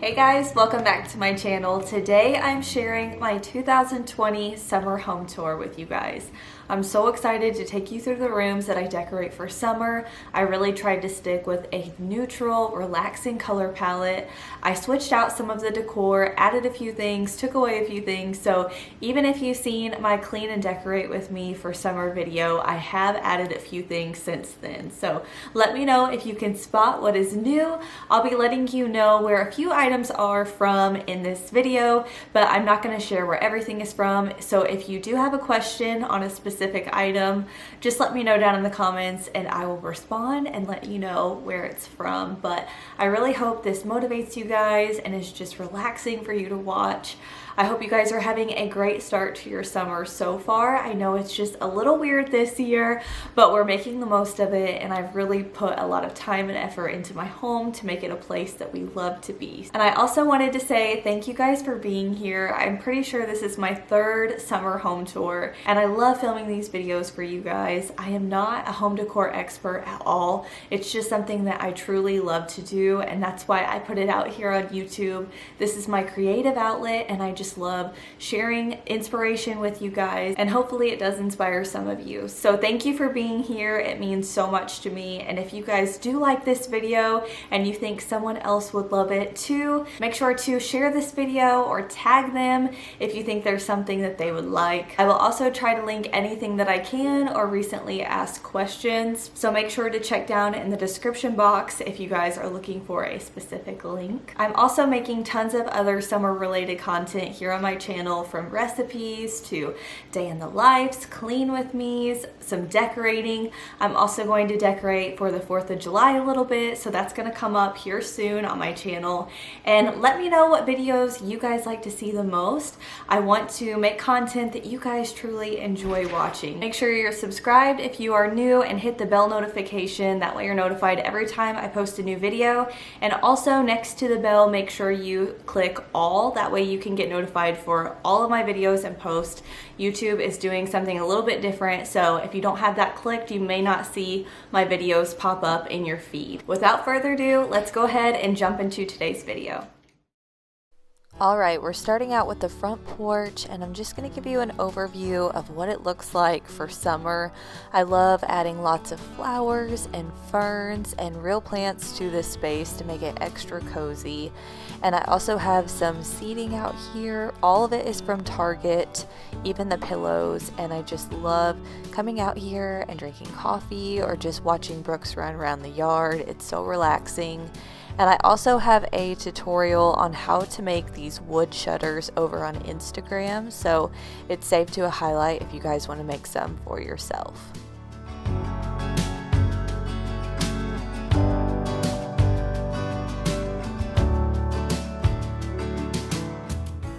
Hey guys, welcome back to my channel. Today I'm sharing my 2020 summer home tour with you guys. I'm so excited to take you through the rooms that I decorate for summer. I really tried to stick with a neutral, relaxing color palette. I switched out some of the decor, added a few things, took away a few things. So even if you've seen my clean and decorate with me for summer video, I have added a few things since then. So let me know if you can spot what is new. I'll be letting you know where a few items are from in this video, but I'm not going to share where everything is from. So if you do have a question on a specific item, just let me know down in the comments and I will respond and let you know where it's from. But I really hope this motivates you guys and is just relaxing for you to watch. I hope you guys are having a great start to your summer so far. I know it's just a little weird this year, but we're making the most of it, and I've really put a lot of time and effort into my home to make it a place that we love to be. And I also wanted to say thank you guys for being here. I'm pretty sure this is my third summer home tour, and I love filming these videos for you guys. I am not a home decor expert at all. It's just something that I truly love to do, and that's why I put it out here on YouTube. This is my creative outlet, and I just love sharing inspiration with you guys, and hopefully it does inspire some of you. So thank you for being here. It means so much to me. And if you guys do like this video and you think someone else would love it too, make sure to share this video or tag them if you think there's something that they would like. I will also try to link anything that I can or recently asked questions, so make sure to check down in the description box if you guys are looking for a specific link. I'm also making tons of other summer related content here on my channel, from recipes to day in the lives, clean with me's, some decorating. I'm also going to decorate for the 4th of July a little bit, so that's going to come up here soon on my channel. And let me know what videos you guys like to see the most. I want to make content that you guys truly enjoy watching. Make sure you're subscribed if you are new and hit the bell notification. That way you're notified every time I post a new video. And also next to the bell, make sure you click all. That way you can get notified for all of my videos and posts. YouTube is doing something a little bit different, so if you don't have that clicked, you may not see my videos pop up in your feed. Without further ado, let's go ahead and jump into today's video. Alright, we're starting out with the front porch, and I'm just going to give you an overview of what it looks like for summer. I love adding lots of flowers and ferns and real plants to this space to make it extra cozy. And I also have some seating out here. All of it is from Target, even the pillows, and I just love coming out here and drinking coffee or just watching Brooks run around the yard. It's so relaxing. And I also have a tutorial on how to make these wood shutters over on Instagram, so it's safe to highlight if you guys want to make some for yourself.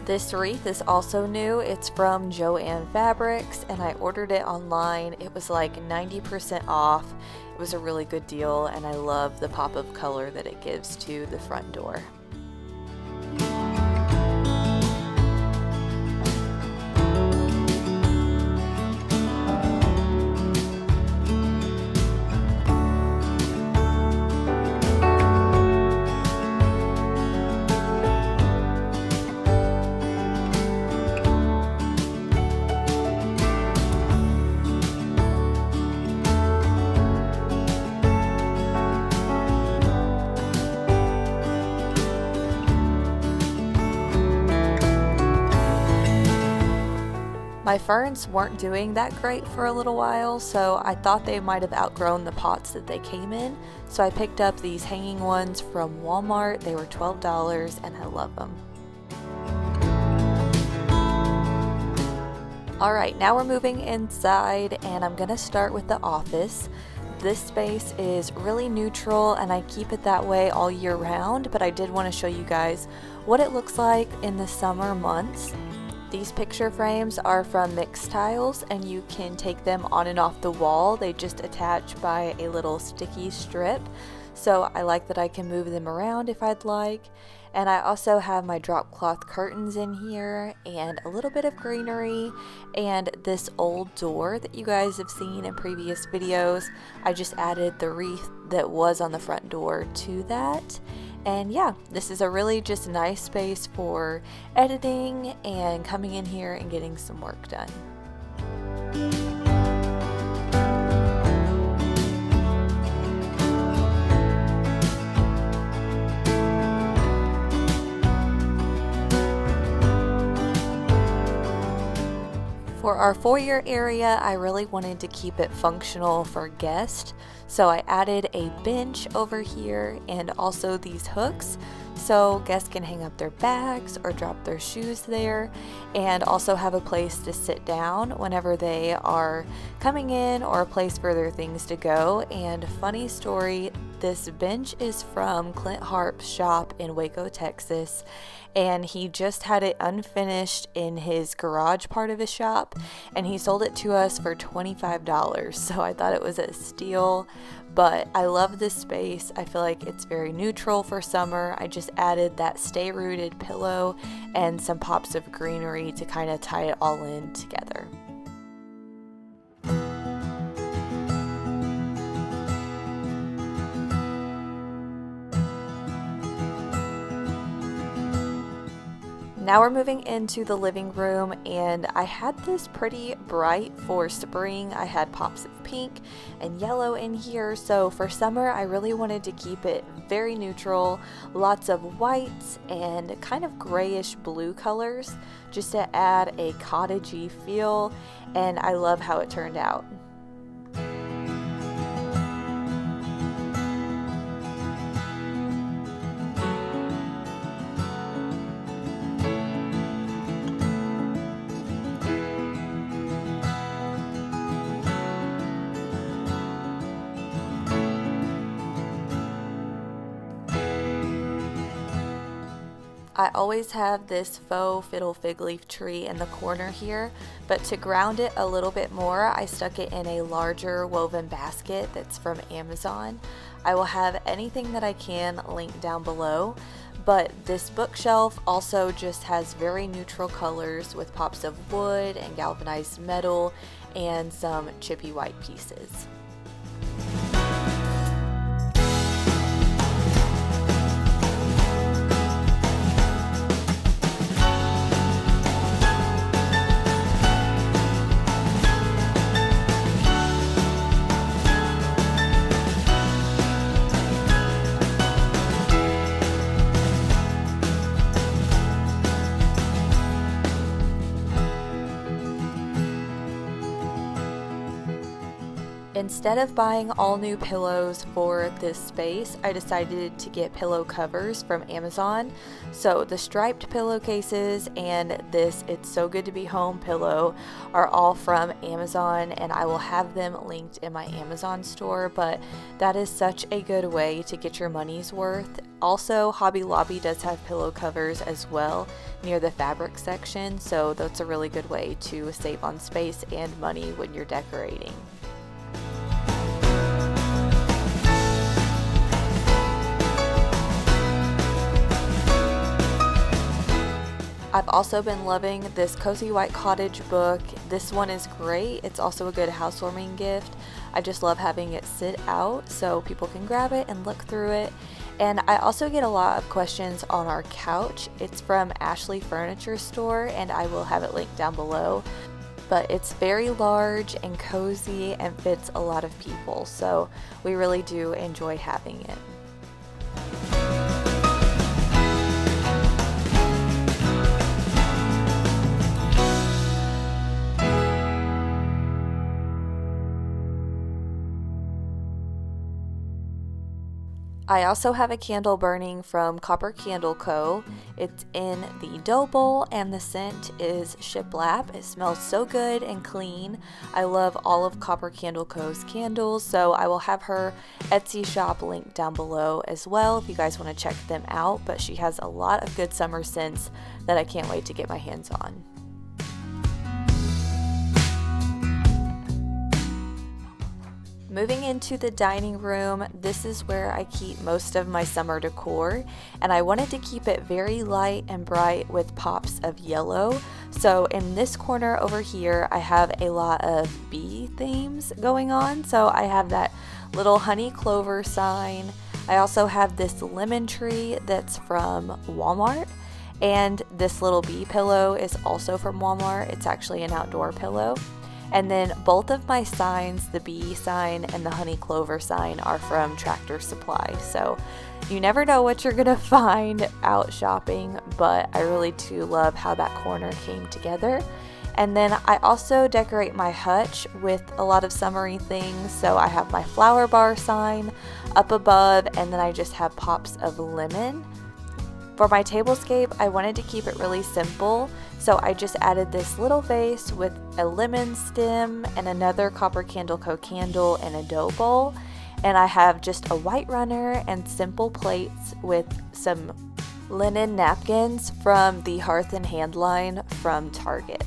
This wreath is also new. It's from Joann Fabrics, and I ordered it online. It was like 90% off. It was a really good deal, and I love the pop of color that it gives to the front door. My ferns weren't doing that great for a little while, so I thought they might have outgrown the pots that they came in. So I picked up these hanging ones from Walmart. They were $12 and I love them. Alright, now we're moving inside, and I'm going to start with the office. This space is really neutral and I keep it that way all year round, but I did want to show you guys what it looks like in the summer months. These picture frames are from Mix Tiles, and you can take them on and off the wall. They just attach by a little sticky strip, so I like that I can move them around if I'd like. And I also have my drop cloth curtains in here and a little bit of greenery and this old door that you guys have seen in previous videos. I just added the wreath that was on the front door to that. And yeah, this is a really just nice space for editing and coming in here and getting some work done. For our foyer area, I really wanted to keep it functional for guests, so I added a bench over here and also these hooks so guests can hang up their bags or drop their shoes there, and also have a place to sit down whenever they are coming in, or a place for their things to go. And funny story, this bench is from Clint Harp's shop in Waco, Texas, and he just had it unfinished in his garage part of his shop, and he sold it to us for $25, so I thought it was a steal. But I love this space. I feel like it's very neutral for summer. I just added that Stay Rooted pillow and some pops of greenery to kind of tie it all in together. Now we're moving into the living room, and I had this pretty bright for spring. I had pops of pink and yellow in here, so for summer I really wanted to keep it very neutral, lots of whites and kind of grayish blue colors just to add a cottagey feel, and I love how it turned out. I always have this faux fiddle fig leaf tree in the corner here, but to ground it a little bit more, I stuck it in a larger woven basket that's from Amazon. I will have anything that I can linked down below, but this bookshelf also just has very neutral colors with pops of wood and galvanized metal and some chippy white pieces. Instead of buying all new pillows for this space, I decided to get pillow covers from Amazon. So the striped pillowcases and this It's So Good to Be Home pillow are all from Amazon, and I will have them linked in my Amazon store, but that is such a good way to get your money's worth. Also, Hobby Lobby does have pillow covers as well near the fabric section, so that's a really good way to save on space and money when you're decorating. I've also been loving this Cozy White Cottage book. This one is great. It's also a good housewarming gift. I just love having it sit out so people can grab it and look through it. And I also get a lot of questions on our couch. It's from Ashley Furniture Store, and I will have it linked down below. But it's very large and cozy and fits a lot of people, so we really do enjoy having it. I also have a candle burning from Copper Candle Co. It's in the dough bowl, and the scent is shiplap. It smells so good and clean. I love all of Copper Candle Co.'s candles, so I will have her Etsy shop linked down below as well if you guys want to check them out. But she has a lot of good summer scents that I can't wait to get my hands on. Moving into the dining room, this is where I keep most of my summer decor, and I wanted to keep it very light and bright with pops of yellow. So in this corner over here, I have a lot of bee themes going on. So I have that little honey clover sign. I also have this lemon tree that's from Walmart, and this little bee pillow is also from Walmart. It's actually an outdoor pillow. And then both of my signs, the bee sign and the honey clover sign, are from Tractor Supply. So you never know what you're gonna find out shopping, but I really do love how that corner came together. And then I also decorate my hutch with a lot of summery things. So I have my flower bar sign up above, and then I just have pops of lemon. For my tablescape, I wanted to keep it really simple, so I just added this little vase with a lemon stem and another copper candle co candle and a dough bowl. And I have just a white runner and simple plates with some linen napkins from the Hearth and Hand line from Target.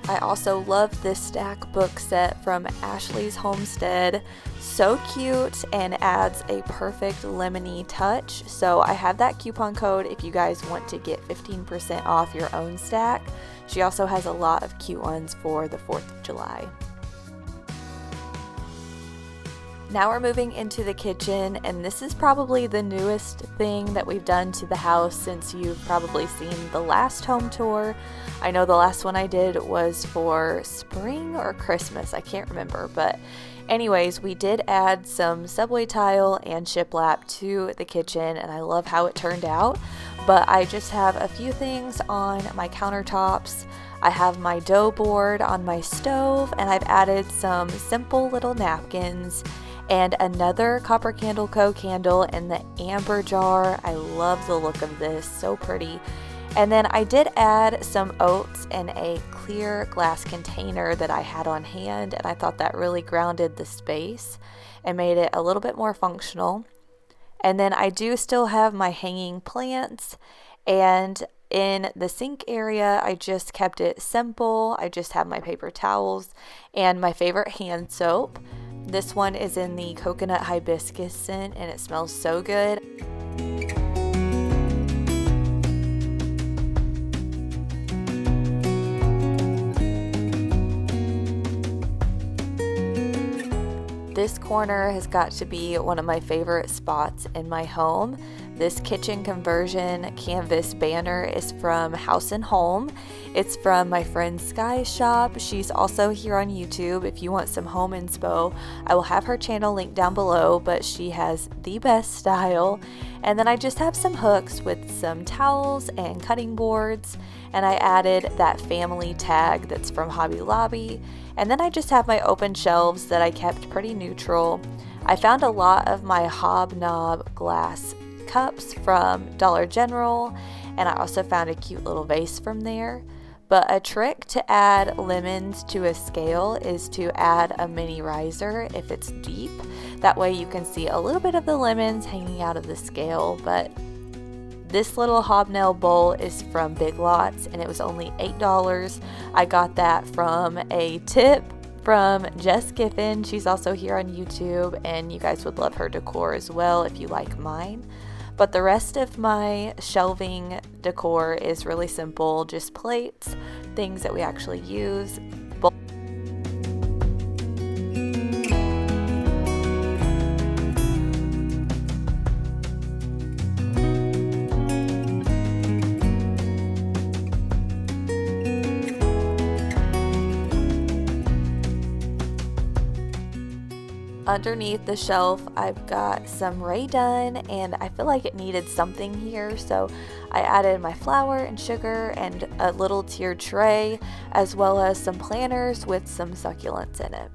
I also love this stack book set from Ashley's Homestead. So cute and adds a perfect lemony touch. So I have that coupon code if you guys want to get 15% off your own stack. She also has a lot of cute ones for the 4th of July. Now we're moving into the kitchen, and this is probably the newest thing that we've done to the house since you've probably seen the last home tour. I know the last one I did was for spring or Christmas, I can't remember, but anyways, we did add some subway tile and shiplap to the kitchen, and I love how it turned out. But I just have a few things on my countertops. I have my dough board on my stove, and I've added some simple little napkins and another Copper Candle Co. candle in the amber jar. I love the look of this, so pretty. And then I did add some oats in a clear glass container that I had on hand, and I thought that really grounded the space and made it a little bit more functional. And then I do still have my hanging plants, and in the sink area, I just kept it simple. I just have my paper towels and my favorite hand soap. This one is in the coconut hibiscus scent, and it smells so good. This corner has got to be one of my favorite spots in my home. This kitchen conversion canvas banner is from House and Home. It's from my friend Sky's shop. She's also here on YouTube if you want some home inspo. I will have her channel linked down below, but she has the best style. And then I just have some hooks with some towels and cutting boards, and I added that family tag that's from Hobby Lobby. And then I just have my open shelves that I kept pretty neutral. I found a lot of my hobnob glass cups from Dollar General, and I also found a cute little vase from there. But a trick to add lemons to a scale is to add a mini riser if it's deep. That way you can see a little bit of the lemons hanging out of the scale. But this little hobnail bowl is from Big Lots, and it was only $8. I got that from a tip from Jess Giffen. She's also here on YouTube, and you guys would love her decor as well if you like mine. But the rest of my shelving decor is really simple, just plates, things that we actually use. Underneath the shelf, I've got some Rae Dunn, and I feel like it needed something here, so I added my flour and sugar and a little tiered tray, as well as some planters with some succulents in it.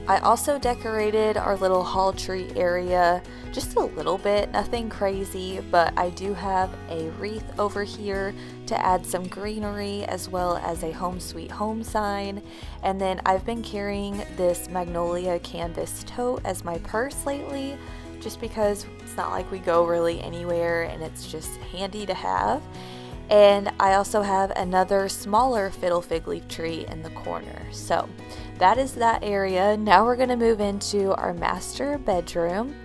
I also decorated our little hall tree area just a little bit, nothing crazy, but I do have a wreath over here to add some greenery as well as a home sweet home sign. And then I've been carrying this magnolia canvas tote as my purse lately, just because it's not like we go really anywhere and it's just handy to have. And I also have another smaller fiddle fig leaf tree in the corner. So that is that area. Now we're going to move into our master bedroom.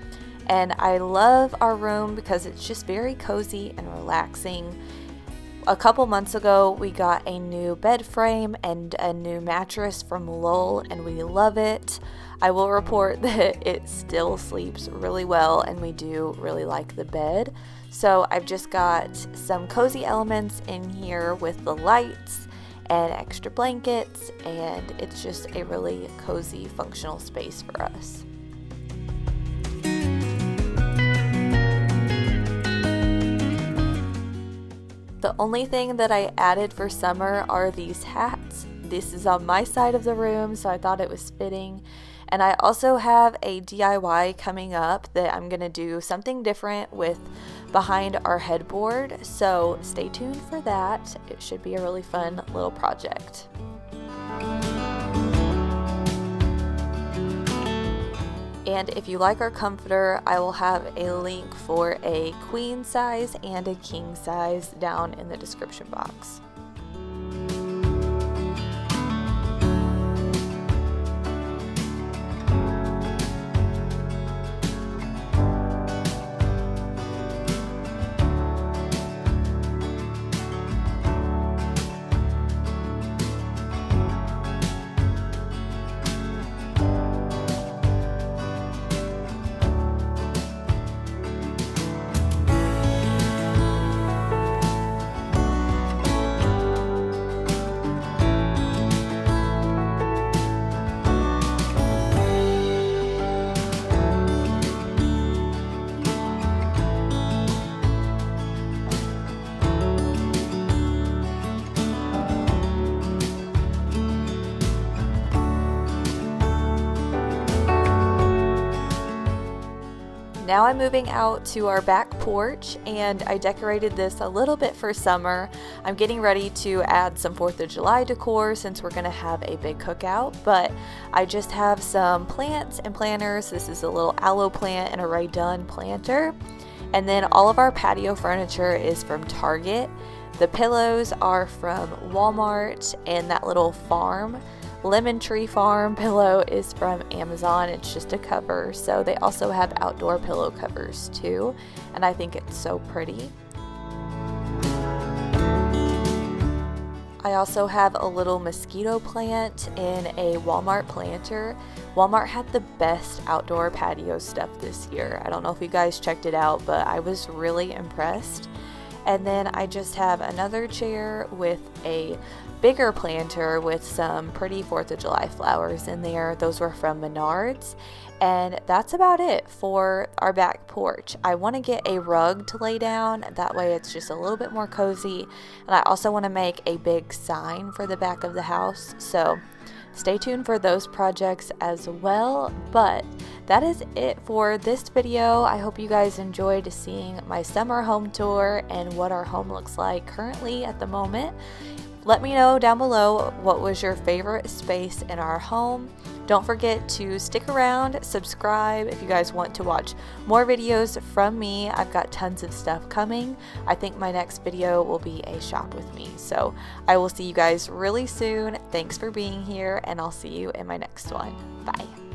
And I love our room because it's just very cozy and relaxing. A couple months ago, we got a new bed frame and a new mattress from Lowell, and we love it. I will report that it still sleeps really well, and we do really like the bed. So I've just got some cozy elements in here with the lights and extra blankets, and it's just a really cozy, functional space for us. The only thing that I added for summer are these hats. This is on my side of the room, so I thought it was fitting. And I also have a DIY coming up that I'm going to do something different with behind our headboard. So stay tuned for that. It should be a really fun little project. And if you like our comforter, I will have a link for a queen size and a king size down in the description box. Now I'm moving out to our back porch, and I decorated this a little bit for summer. I'm getting ready to add some 4th of July decor since we're going to have a big cookout, but I just have some plants and planters. This is a little aloe plant and a Rae Dunn planter. And then all of our patio furniture is from Target. The pillows are from Walmart, and that little lemon tree farm pillow is from Amazon. It's just a cover. So they also have outdoor pillow covers too, and I think it's so pretty. I also have a little mosquito plant in a Walmart planter. Walmart had the best outdoor patio stuff this year. I don't know if you guys checked it out, but I was really impressed. And then I just have another chair with a bigger planter with some pretty 4th of July flowers in there. Those were from Menards. And that's about it for our back porch. I want to get a rug to lay down. That way it's just a little bit more cozy. And I also want to make a big sign for the back of the house. So stay tuned for those projects as well. But that is it for this video. I hope you guys enjoyed seeing my summer home tour and what our home looks like currently at the moment. Let me know down below what was your favorite space in our home. Don't forget to stick around, subscribe if you guys want to watch more videos from me. I've got tons of stuff coming. I think my next video will be a shop with me. So I will see you guys really soon. Thanks for being here, and I'll see you in my next one. Bye.